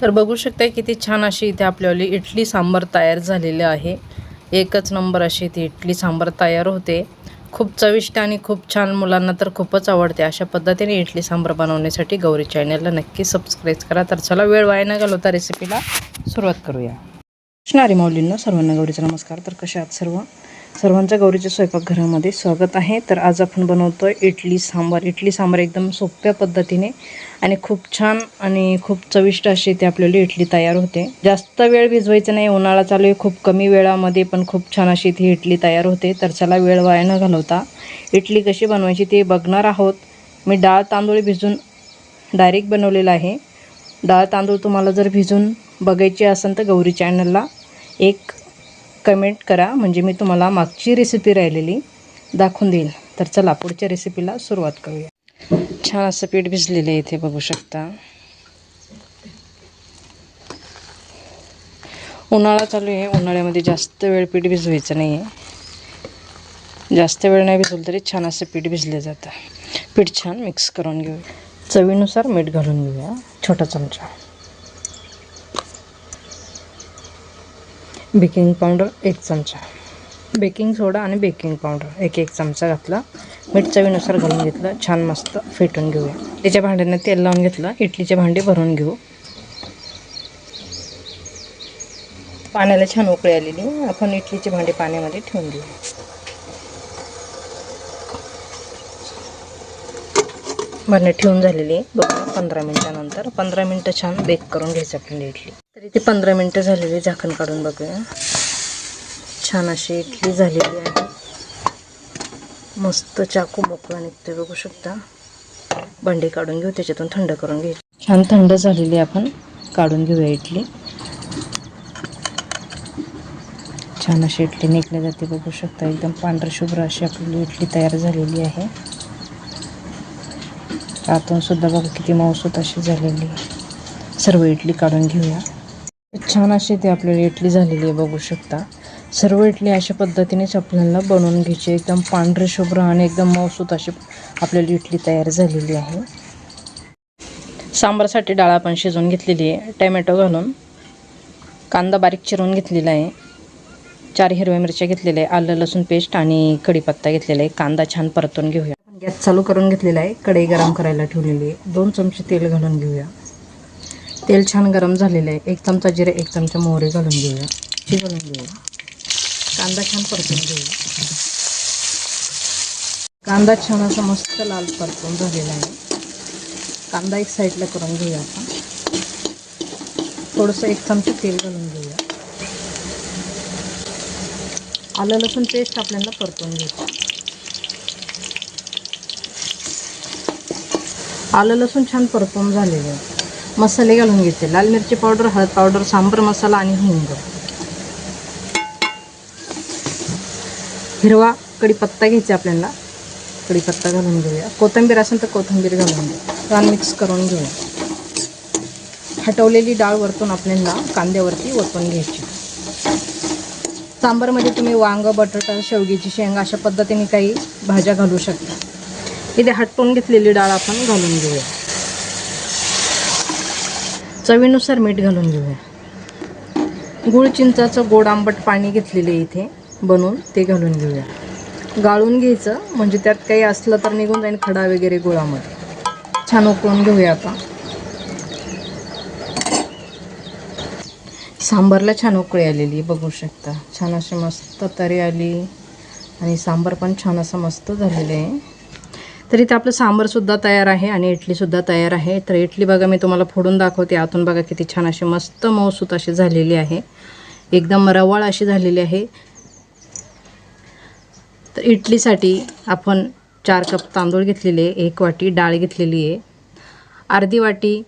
तर बघू शकता किती छान अशी इथे आपल्याली इडली सांबार तयार झालेले आहे। एकच नंबर अशी इथे इडली सांबार तयार होते। खूप चविष्ट आणि खूप छान, मुलांना तर खूपच आवडते। अशा पद्धतीने इडली सांबार बनवण्यासाठी गौरी चॅनलला नक्की सबस्क्राइब करा। तर चला वेळ वाया न घालवता रेसिपीला सुरुवात करूया। कृष्णारी माऊलींना सर्वांना गौरीचा नमस्कार। तर कशा आहात सर्वांच्या गौरीच्या स्वयंपाकघरामध्ये स्वागत आहे। तर आज आपण बनवतोय इडली सांबार। इडली सांबार एकदम सोप्या पद्धतीने आणि खूप छान आणि खूप चविष्ट अशी ते आपल्याला इडली तयार होते। जास्त वेळ भिजवायचं नाही, उन्हाळा चालू आहे, खूप कमी वेळामध्ये पण खूप छान अशी ती इडली तयार होते। तर चला वेळ वाया न घालवता इडली कशी बनवायची ते बघणार आहोत। मी डाळ तांदूळ भिजून डायरेक्ट बनवलेला आहे। डाळ तांदूळ तुम्हाला जर भिजून बघायची असेल तर गौरी चॅनलला एक कमेंट करा, म्हणजे मी तुम्हाला मागची रेसिपी राहिलेली दाखवून देईल। तर चला पुढच्या रेसिपीला सुरुवात करूया। छान असं पीठ भिजलेलं आहे, इथे बघू शकता। उन्हाळा चालू आहे, उन्हाळ्यामध्ये जास्त वेळ पीठ भिजवायचं नाही आहे। जास्त वेळ नाही भिजवलं तरी छान असं पीठ भिजलं जातं। पीठ छान मिक्स करून घेऊया। चवीनुसार मीठ घालून घेऊया, छोटा चमचा। बेकिंग पावडर 1 चमचा, बेकिंग सोडा आणि बेकिंग पावडर 1 चमचा घातला। मीठ चवीनुसार घालून घेतलं, छान मस्त फेटून घेऊया। त्याच्या भांड्यांना तेल लावून घेतलं, इडलीचे भांडे भरून घेऊ। पाण्याला छान उकळी आलेली, आपण इडलीचे भांडे पाण्यामध्ये ठेवून घेऊ। भरणे ठेवून झालेली बघा 15 मिनिटानंतर 15 मिनिटं छान बेक करून घ्यायचं आपली इडली। तर इथे 15 मिनिटं झालेली, झाकण काढून बघूया। छान अशी इडली झालेली आहे, मस्त चाकू मोकळा निघते बघू शकता। भांडी काढून घेऊ, त्याच्यातून थंड करून घ्यायची। छान थंड झालेली आपण काढून घेऊया इडली। छान अशी इडली निघली जाते बघू शकता, एकदम पांढरशुभ्र अशी आपली इडली तयार झालेली आहे। आतून सुद्धा बघा किती मऊसूत अशी झालेली आहे। सर्व इडली काढून घेऊया। छान अशी ती आपल्याला इडली झालेली आहे बघू शकता। सर्व इडली अशा पद्धतीनेच आपल्याला बनवून घ्यायची। एकदम पांढरे शुभ्र आणि एकदम मऊसूत अशी आपल्याला इडली तयार झालेली आहे। सांबारसाठी डाळ आपण शिजवून घेतलेली आहे। टोमॅटो घालून कांदा बारीक चिरून घेतलेला आहे। 4 हिरव्या मिरच्या घेतलेल्या आहे, आलं लसूण पेस्ट आणि कढीपत्ता घेतलेला आहे। कांदा छान परतून घेऊया। गॅस चालू करून घेतलेला आहे, कढई गरम करायला ठेवलेली आहे। 2 चमचे तेल घालून घेऊया। तेल छान गरम झालेलं आहे, 1 चमचा जिरे 1 चमचा मोहरी घालून घेऊया। शिजवून घेऊया। कांदा छान परतून घेऊया। कांदा छान असा मस्त लाल परतून झालेला आहे। कांदा एक साईडला करून घेऊया आपण। थोडंसं 1 चमचा तेल घालून घेऊया। आलं लसूण पेस्ट आपल्याला परतून घ्यायची। आलं लसूण छान परतून झालेलं आहे। मसाले घालून घ्यायचे, लाल मिरची पावडर, हळद पावडर, सांबार मसाला आणि हिंग। हिरवा कढीपत्ता घ्यायचा आपल्याला, कढीपत्ता घालून घेऊया। कोथिंबीर असेल तर कोथिंबीर घालून घेऊ। छान मिक्स करून घेऊया। हटवलेली डाळ वरतून आपल्याला कांद्यावरती ओतून घ्यायची। सांबारमध्ये तुम्ही वांग, बटाटा, शेवग्याची शेंग अशा पद्धतीने काही भाज्या घालू शकता। इथे हटवून घेतलेली डाळ आपण घालून घेऊया। चवीनुसार मीठ घालून घेऊया। गुळ चिंचाचं गोड आंबट पाणी घेतलेले इथे बनवून ते घालून घेऊया। गाळून घ्यायचं, म्हणजे त्यात काही असलं तर निघून जाईल खडा वगैरे गुळामध्ये। छान उकळून घेऊया आता। सांबारला छान उकळी आलेली बघू शकता। छान अशी मस्त तरी आली आणि सांबार पण छान असं मस्त झालेलं आहे। तर इथे आपलं सांबारसुद्धा तयार आहे आणि इडलीसुद्धा तयार आहे। तर इडली बघा मी तुम्हाला फोडून दाखवते, आतून बघा किती छान अशी मस्त मऊसूत अशी झालेली आहे, एकदम रवाळ अशी झालेली आहे। तर इडलीसाठी आपण 4 कप तांदूळ घेतलेले, 1 वाटी डाळ घेतलेली आहे, अर्धी वाटी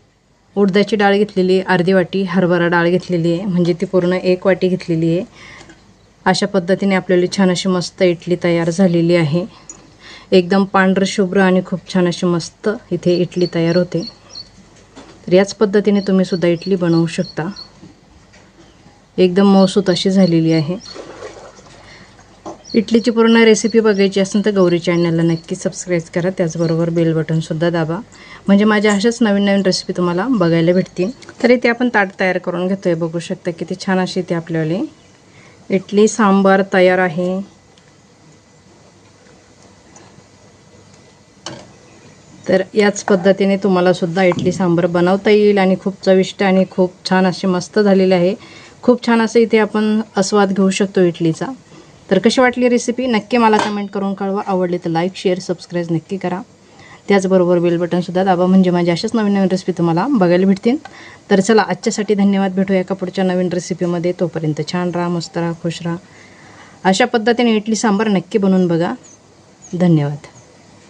उडदाची डाळ घेतलेली आहे, अर्धी वाटी हरभरा डाळ घेतलेली आहे, म्हणजे ती पूर्ण 1 वाटी घेतलेली आहे। अशा पद्धतीने आपल्याला छान अशी मस्त इडली तयार झालेली आहे। एकदम पांढरं शुभ्र आणि खूप छान अशी मस्त इथे इडली तयार होते। तर याच पद्धतीने तुम्ही सुद्धा इडली बनवू शकता। एकदम मऊसूत अशी झालेली आहे। इडलीची पूर्ण रेसिपी बघायची असेल तर गौरी चॅनलला नक्की सबस्क्राईब करा. त्याचबरोबर बेल बटनसुद्धा दाबा, म्हणजे माझ्या अशाच नवीन नवीन रेसिपी तुम्हाला बघायला भेटतील. तर इथे आपण ताट तयार करून घेतो आहे. बघू शकता किती छान अशी इथे आपल्याला इडली सांबार तयार आहे. तर याच पद्धतीने तुम्हालासुद्धा इडली सांबार बनवता येईल आणि खूप चविष्ट आणि खूप छान अशी मस्त झालेली आहे. खूप छान असं इथे आपण आस्वाद घेऊ शकतो इडलीचा. तर कशी वाटली रेसिपी नक्की मला कमेंट करून कळवा. आवडली तर लाईक शेअर सबस्क्राईब नक्की करा. त्याचबरोबर बेल बटनसुद्धा दाबा, म्हणजे माझ्या अशाच नवीन नवीन रेसिपी तुम्हाला बघायला भेटतील. तर चला आजच्यासाठी धन्यवाद. भेटूया एका पुढच्या नवीन रेसिपीमध्ये. तोपर्यंत छान राहा, मस्त राहा, खुश राहा. अशा पद्धतीने इडली सांबार नक्की बनवून बघा. धन्यवाद.